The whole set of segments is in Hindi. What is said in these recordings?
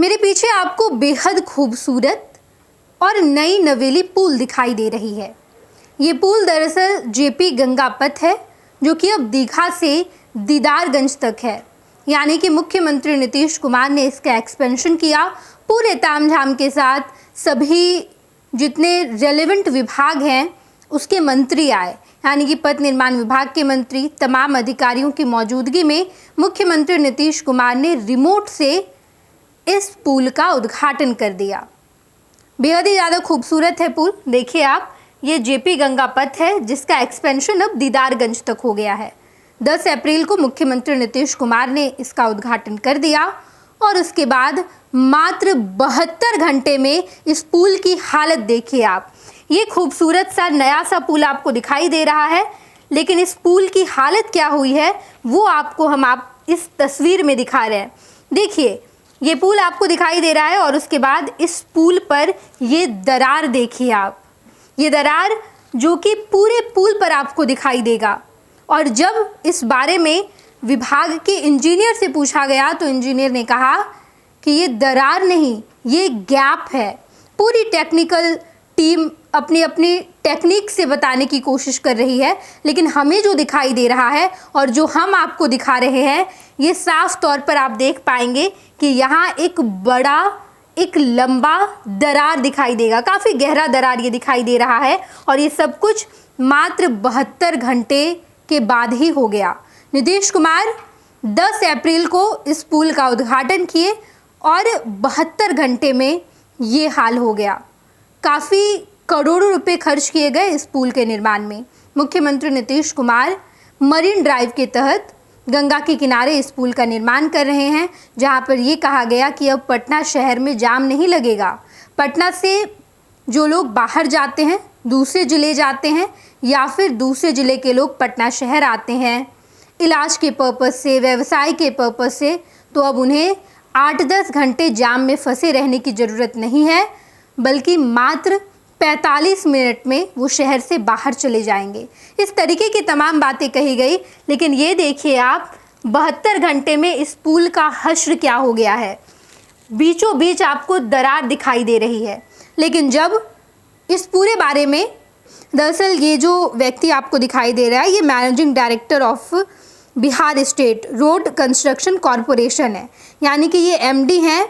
मेरे पीछे आपको बेहद खूबसूरत और नई नवेली पुल दिखाई दे रही है। ये पुल दरअसल जेपी गंगा पथ है, जो कि अब दीघा से दीदारगंज तक है। यानी कि मुख्यमंत्री नीतीश कुमार ने इसका एक्सपेंशन किया। पूरे तामझाम के साथ सभी जितने रेलेवेंट विभाग हैं उसके मंत्री आए, यानी कि पथ निर्माण विभाग के मंत्री, तमाम अधिकारियों की मौजूदगी में मुख्यमंत्री नीतीश कुमार ने रिमोट से इस पुल का उद्घाटन कर दिया। बेहद ही ज़्यादा खूबसूरत है पुल। देखिए आप, ये जेपी गंगा पथ है जिसका एक्सपेंशन अब दीदारगंज तक हो गया है। 10 अप्रैल को मुख्यमंत्री नीतीश कुमार ने इसका उद्घाटन कर दिया और उसके बाद मात्र 72 घंटे में इस पुल की हालत देखिए आप। ये खूबसूरत सा नया सा पुल आपको दिखाई दे रहा है, लेकिन इस पुल की हालत क्या हुई है वो आपको हम इस तस्वीर में दिखा रहे हैं। देखिए, ये पुल आपको दिखाई दे रहा है और उसके बाद इस पुल पर ये दरार देखिए आप। ये दरार जो कि पूरे पुल पर आपको दिखाई देगा। और जब इस बारे में विभाग के इंजीनियर से पूछा गया तो इंजीनियर ने कहा कि ये दरार नहीं, ये गैप है। पूरी टेक्निकल टीम अपनी अपनी टेक्निक से बताने की कोशिश कर रही है, लेकिन हमें जो दिखाई दे रहा है और जो हम आपको दिखा रहे हैं, ये साफ तौर पर आप देख पाएंगे कि यहाँ एक लंबा दरार दिखाई देगा। काफ़ी गहरा दरार ये दिखाई दे रहा है और ये सब कुछ मात्र 72 घंटे के बाद ही हो गया। नीतीश कुमार 10 अप्रैल को इस पुल का उद्घाटन किए और 72 घंटे में ये हाल हो गया। काफ़ी करोड़ों रुपए खर्च किए गए इस पुल के निर्माण में। मुख्यमंत्री नीतीश कुमार मरीन ड्राइव के तहत गंगा के किनारे इस पुल का निर्माण कर रहे हैं, जहां पर ये कहा गया कि अब पटना शहर में जाम नहीं लगेगा। पटना से जो लोग बाहर जाते हैं, दूसरे ज़िले जाते हैं, या फिर दूसरे ज़िले के लोग पटना शहर आते हैं इलाज के पर्पज़ से, व्यवसाय के पर्पज़ से, तो अब उन्हें 8-10 घंटे जाम में फंसे रहने की ज़रूरत नहीं है, बल्कि मात्र 45 मिनट में वो शहर से बाहर चले जाएंगे। इस तरीके की तमाम बातें कही गई, लेकिन ये देखिए आप, 72 घंटे में इस पुल का हश्र क्या हो गया है। बीचों बीच आपको दरार दिखाई दे रही है। लेकिन जब इस पूरे बारे में, दरअसल ये जो व्यक्ति आपको दिखाई दे रहा है, ये managing director of Bihar state road construction corporation है, यानी कि ये एमडी हैं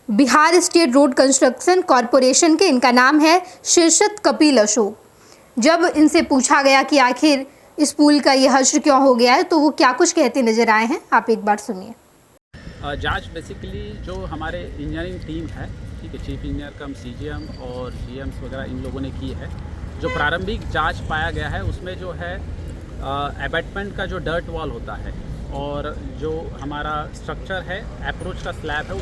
Bihar state road construction corporation के। इनका नाम है शीर्षत कपिल अशोक। जब इनसे पूछा गया कि आखिर इस पुल का ये हश्र क्यों हो गया है, तो वो क्या कुछ कहते नजर आए हैं, आप एक बार सुनिए। जांच बेसिकली जो हमारे इंजीनियरिंग टीम है, ठीक है, चीफ इंजीनियर कम सीजीएम और जीएम्स वगैरह इन लोगों ने की है। जो प्रारंभिक जांच पाया गया है उसमें जो है एबैटमेंट का जो डर्ट वॉल होता है और जो हमारा स्ट्रक्चर है, अप्रोच का स्लैब है,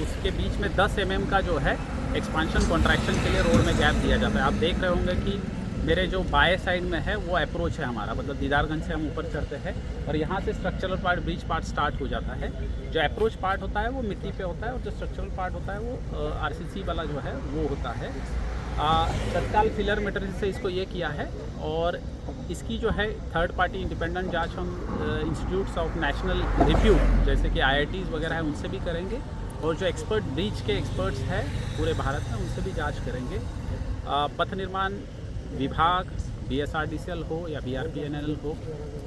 उसके बीच में 10 mm का जो है एक्सपांशन कॉन्ट्रैक्शन के लिए रोड में गैप दिया जाता है। आप देख रहे होंगे कि मेरे जो बाएं साइड में है वो अप्रोच है हमारा, मतलब दीदारगंज से हम ऊपर चढ़ते हैं और यहाँ से structural part, bridge part start हो जाता है। जो अप्रोच पार्ट होता है वो मिट्टी पे होता है और जो स्ट्रक्चरल पार्ट होता है वो आरसीसी वाला जो है वो होता है। तत्काल फिलर मटेरियल से इसको ये किया है और इसकी जो है थर्ड पार्टी इंडिपेंडेंट जांच हम इंस्टीट्यूट्स ऑफ नेशनल रिव्यू जैसे कि IITs वगैरह है उनसे भी करेंगे और जो एक्सपर्ट ब्रिज के एक्सपर्ट्स हैं पूरे भारत में उनसे भी जांच करेंगे। पथ निर्माण विभाग BSRDCL हो या BRPNL हो,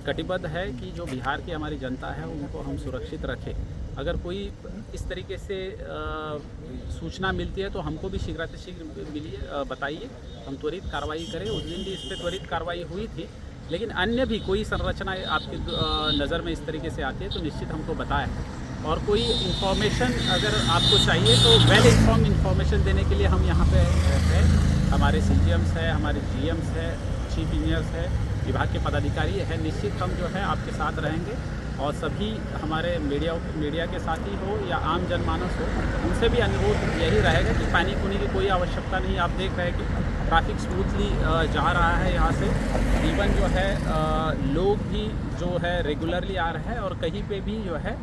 कटिबद्ध है कि जो बिहार की हमारी जनता है उनको हम सुरक्षित रखें। अगर कोई इस तरीके से सूचना मिलती है तो हमको भी शीघ्र बताइए, हम त्वरित कार्रवाई करें। उस दिन भी इस पर त्वरित कार्रवाई हुई थी, लेकिन अन्य भी कोई संरचना आपकी नज़र में इस तरीके से आती है तो निश्चित हमको बताएं। और कोई इन्फॉर्मेशन अगर आपको चाहिए तो वेल इन्फॉर्म इन्फॉर्मेशन देने के लिए हम यहाँ पे हैं। हमारे CGMs है, हमारे GMs है, चीफ इंजीनियर्स है, विभाग के पदाधिकारी है। निश्चित हम जो है आपके साथ रहेंगे और सभी हमारे मीडिया के साथी हो या आम जनमानस हो, उनसे भी अनुरोध यही रहेगा कि पैनिक होने की कोई आवश्यकता नहीं। आप देख रहे हैं कि ट्रैफिक स्मूथली जा रहा है यहाँ से। इवन जो है लोग भी जो है रेगुलरली आ रहे हैं और कहीं पे भी जो है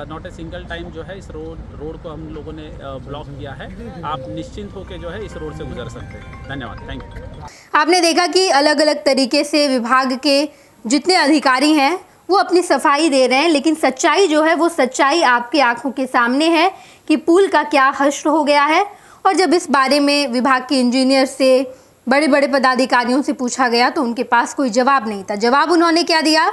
नॉट ए सिंगल टाइम जो है इस रोड को हम लोगों ने ब्लॉक किया है। आप निश्चिंत होकर जो है इस रोड से गुजर सकते हैं। धन्यवाद, थैंक यू। आपने देखा कि अलग अलग तरीके से विभाग के जितने अधिकारी हैं वो अपनी सफाई दे रहे हैं, लेकिन सच्चाई जो है वो सच्चाई आपकी आंखों के सामने है कि पुल का क्या हश्र हो गया है। और जब इस बारे में विभाग के इंजीनियर से, बड़े बड़े पदाधिकारियों से पूछा गया तो उनके पास कोई जवाब नहीं था। जवाब उन्होंने क्या दिया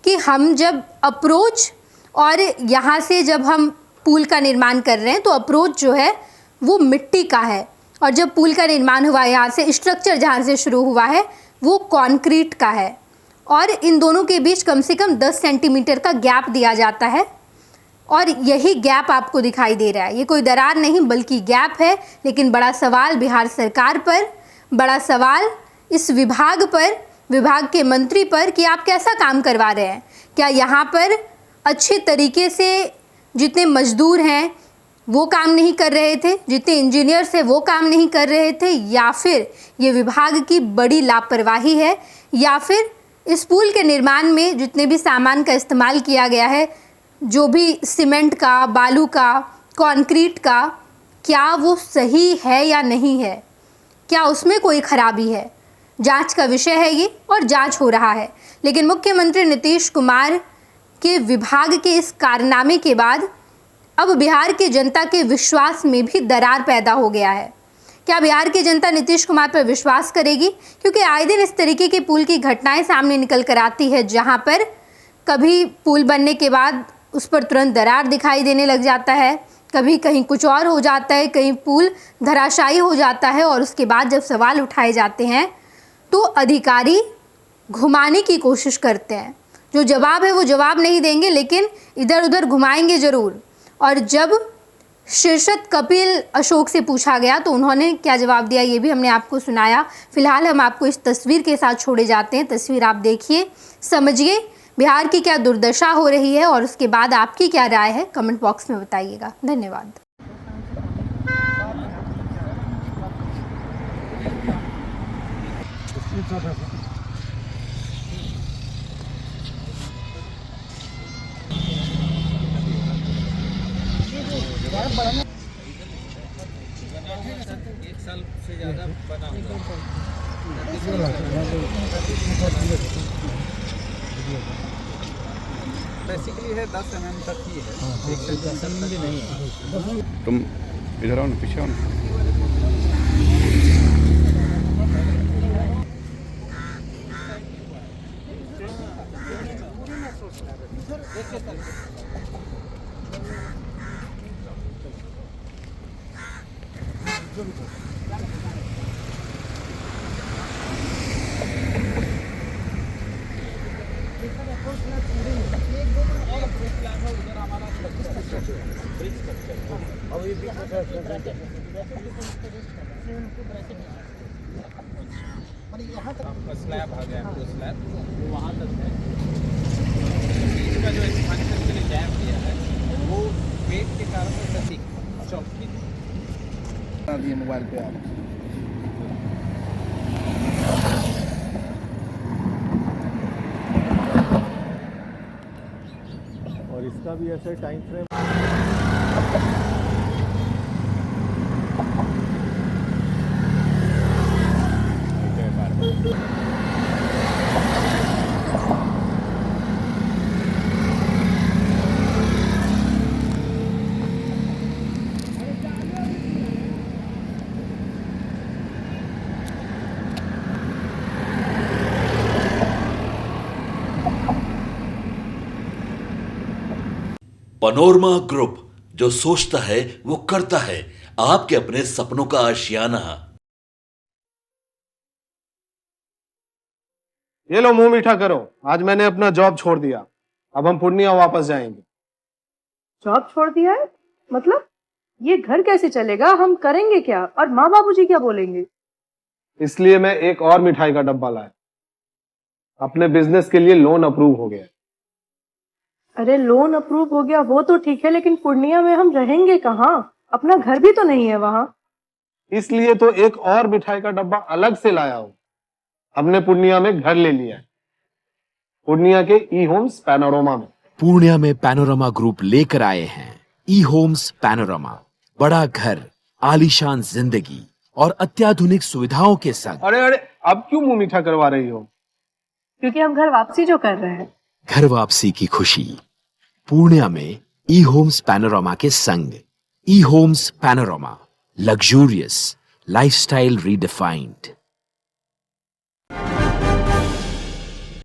कि हम जब अप्रोच और यहाँ से जब हम पुल का निर्माण कर रहे हैं तो अप्रोच जो है वो मिट्टी का है, और जब पुल का निर्माण हुआ यहाँ से स्ट्रक्चर जहाँ से शुरू हुआ है वो कंक्रीट का है, और इन दोनों के बीच कम से कम 10 सेंटीमीटर का गैप दिया जाता है, और यही गैप आपको दिखाई दे रहा है। ये कोई दरार नहीं बल्कि गैप है। लेकिन बड़ा सवाल बिहार सरकार पर, बड़ा सवाल इस विभाग पर, विभाग के मंत्री पर कि आप कैसा काम करवा रहे हैं। क्या यहाँ पर अच्छे तरीके से जितने मजदूर हैं वो काम नहीं कर रहे थे, जितने इंजीनियर्स हैं वो काम नहीं कर रहे थे, या फिर ये विभाग की बड़ी लापरवाही है, या फिर इस पुल के निर्माण में जितने भी सामान का इस्तेमाल किया गया है, जो भी सीमेंट का, बालू का, कंक्रीट का, क्या वो सही है या नहीं है, क्या उसमें कोई खराबी है। जांच का विषय है ये, और जांच हो रहा है। लेकिन मुख्यमंत्री नीतीश कुमार के विभाग के इस कारनामे के बाद अब बिहार की जनता के विश्वास में भी दरार पैदा हो गया है। क्या बिहार की जनता नीतीश कुमार पर विश्वास करेगी? क्योंकि आए दिन इस तरीके की पुल की घटनाएं सामने निकल कर आती है, जहां पर कभी पुल बनने के बाद उस पर तुरंत दरार दिखाई देने लग जाता है, कभी कहीं कुछ और हो जाता है, कहीं पुल धराशायी हो जाता है, और उसके बाद जब सवाल उठाए जाते हैं तो अधिकारी घुमाने की कोशिश करते हैं। जो जवाब है वो जवाब नहीं देंगे, लेकिन इधर उधर घुमाएंगे ज़रूर। और जब शीर्षक कपिल अशोक से पूछा गया तो उन्होंने क्या जवाब दिया ये भी हमने आपको सुनाया। फिलहाल हम आपको इस तस्वीर के साथ छोड़े जाते हैं। तस्वीर आप देखिए, समझिए बिहार की क्या दुर्दशा हो रही है, और उसके बाद आपकी क्या राय है कमेंट बॉक्स में बताइएगा। धन्यवाद। एक साल से ज़्यादा बना हुआ बेसिकली है 10 mm तक ही है, 1 सेंटीमीटर भी नहीं है। तुम इधर आओ ना, पीछे आओ ना। स्लैब आ गया है, स्लैब वो वहाँ तक है। बीच का जो एक्सपेंशन के लिए गैप दिया है वो वेट के कारण से ठीक चौकी दिए मोबाइल पे आप। और इसका भी ऐसे टाइम फ्रेम पनोरमा ग्रुप, जो सोचता है वो करता है। आपके अपने सपनों का आशियाना। ये लो, मुंह मीठा करो। आज मैंने अपना जॉब छोड़ दिया, अब हम पूर्णिया वापस जाएंगे। जॉब छोड़ दिया है? मतलब ये घर कैसे चलेगा? हम करेंगे क्या? और माँ बाबूजी क्या बोलेंगे? इसलिए मैं एक और मिठाई का डब्बा लाया। अपने बिजनेस के लिए लोन अप्रूव हो गया। अरे लोन अप्रूव हो गया वो तो ठीक है, लेकिन पूर्णिया में हम रहेंगे कहाँ? अपना घर भी तो नहीं है वहाँ। इसलिए तो एक और मिठाई का डब्बा अलग से लाया हूँ। हमने पूर्णिया में घर ले लिया है, पूर्णिया के ई होम्स पैनोरमा में। पूर्णिया में पैनोरमा ग्रुप लेकर आए हैं ई होम्स पैनोरमा। बड़ा घर, आलीशान जिंदगी और अत्याधुनिक सुविधाओं के संग। अरे अरे, अब क्यों मुंह मीठा करवा रही हो? क्योंकि हम घर वापसी जो कर रहे हैं। घर वापसी की खुशी। पूर्णिया में ई होम्स पैनोरामा के संग। E homes panorama, luxurious lifestyle redefined.